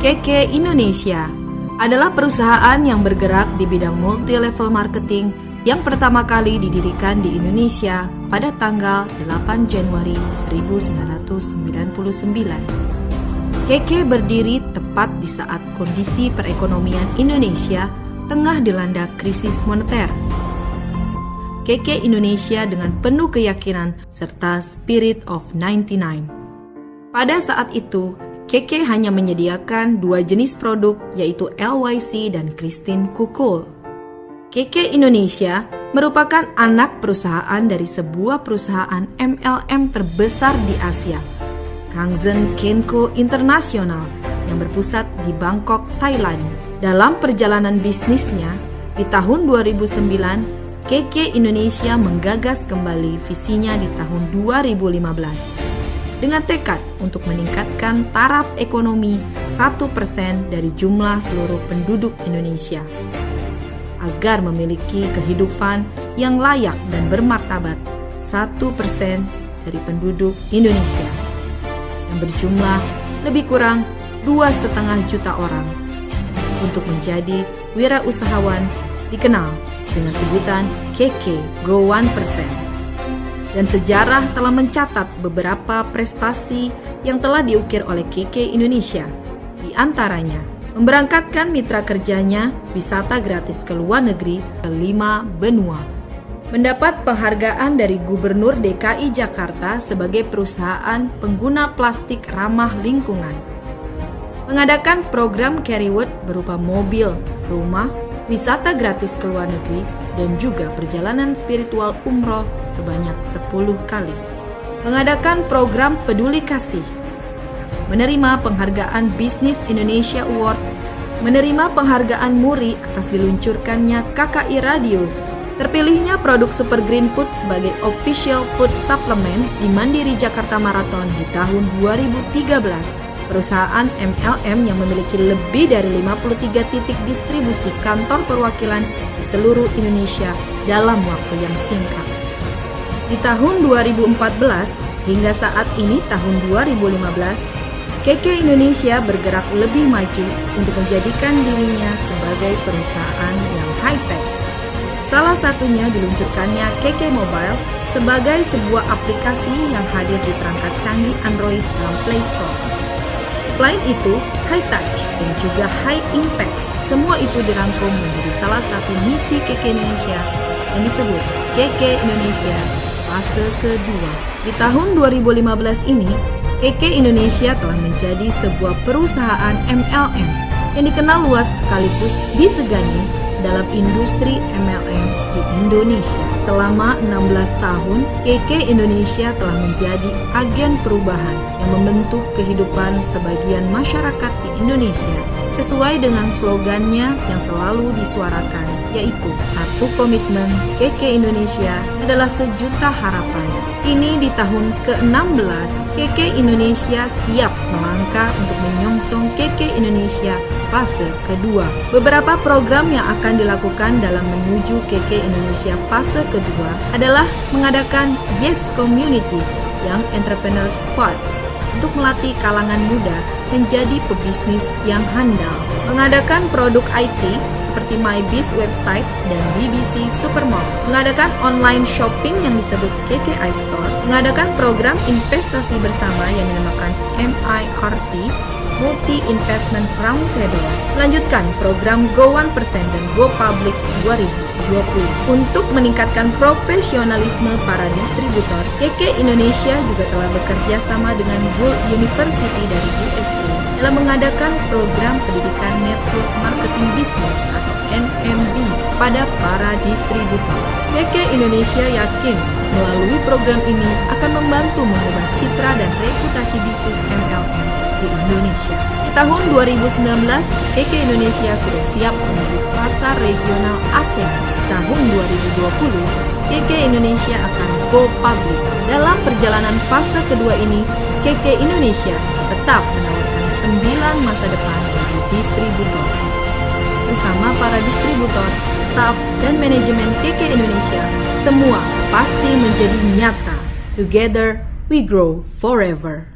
KK Indonesia adalah perusahaan yang bergerak di bidang multi-level marketing yang pertama kali didirikan di Indonesia pada tanggal 8 Januari 1999. KK berdiri tepat di saat kondisi perekonomian Indonesia tengah dilanda krisis moneter. KK Indonesia dengan penuh keyakinan serta spirit of 99. Pada saat itu, KK hanya menyediakan dua jenis produk, yaitu LYC dan Christine Kukul. KK Indonesia merupakan anak perusahaan dari sebuah perusahaan MLM terbesar di Asia, Kangzen Kenko International, yang berpusat di Bangkok, Thailand. Dalam perjalanan bisnisnya, di tahun 2009, KK Indonesia menggagas kembali visinya di tahun 2015 dengan tekad untuk meningkatkan taraf ekonomi 1% dari jumlah seluruh penduduk Indonesia agar memiliki kehidupan yang layak dan bermartabat 1% dari penduduk Indonesia yang berjumlah lebih kurang 2,5 juta orang untuk menjadi wirausahawan dikenal dengan sebutan KK Go 1%. Dan sejarah telah mencatat beberapa prestasi yang telah diukir oleh KK Indonesia. Di antaranya, memberangkatkan mitra kerjanya wisata gratis ke luar negeri ke 5 benua. Mendapat penghargaan dari Gubernur DKI Jakarta sebagai perusahaan pengguna plastik ramah lingkungan. Mengadakan program Carrywood berupa mobil, rumah, wisata gratis ke luar negeri, dan juga perjalanan spiritual umroh sebanyak 10 kali. Mengadakan program Peduli Kasih. Menerima penghargaan Business Indonesia Award. Menerima penghargaan MURI atas diluncurkannya KKI Radio. Terpilihnya produk Super Green Food sebagai official food supplement di Mandiri Jakarta Marathon di tahun 2013. Perusahaan MLM yang memiliki lebih dari 53 titik distribusi kantor perwakilan di seluruh Indonesia dalam waktu yang singkat. Di tahun 2014 hingga saat ini tahun 2015, KK Indonesia bergerak lebih maju untuk menjadikan dirinya sebagai perusahaan yang high-tech. Salah satunya diluncurkannya KK Mobile sebagai sebuah aplikasi yang hadir di perangkat canggih Android dalam Play Store. Selain itu, high touch dan juga high impact, semua itu dirangkum menjadi salah satu misi KK Indonesia yang disebut KK Indonesia fase kedua. Di tahun 2015 ini, KK Indonesia telah menjadi sebuah perusahaan MLM yang dikenal luas sekaligus disegani dalam industri MLM di Indonesia. Selama 16 tahun, KK Indonesia telah menjadi agen perubahan yang membentuk kehidupan sebagian masyarakat di Indonesia sesuai dengan slogannya yang selalu disuarakan, yaitu satu komitmen KK Indonesia adalah sejuta harapan. Kini di tahun ke-16, KK Indonesia siap melangkah untuk menyongsong KK Indonesia fase kedua. Beberapa program yang akan dilakukan dalam menuju KK Indonesia fase kedua adalah mengadakan Yes Community Young Entrepreneur Squad untuk melatih kalangan muda menjadi pebisnis yang handal. Mengadakan produk IT seperti MyBiz website dan BBC Supermall. Mengadakan online shopping yang disebut KKI Store. Mengadakan program investasi bersama yang dinamakan MIRT, Multi Investment Roundtable. Melanjutkan program Go 1% dan Go Public 2020. Untuk meningkatkan profesionalisme para distributor, KK Indonesia juga telah bekerja sama dengan Gould University dari USA dalam mengadakan program pendidikan Network Marketing Business atau NMB pada para distributor. KK Indonesia yakin melalui program ini akan membantu mengubah citra dan reputasi bisnis MLM di Indonesia. Di tahun 2019, KK Indonesia sudah siap menuju pasar regional ASEAN. Di tahun 2020, KK Indonesia akan go public. Dalam perjalanan fase kedua ini, KK Indonesia tetap menawarkan 9 masa depan bagi distributor. Bersama para distributor, staf, dan manajemen KK Indonesia, semua pasti menjadi nyata. Together, we grow forever.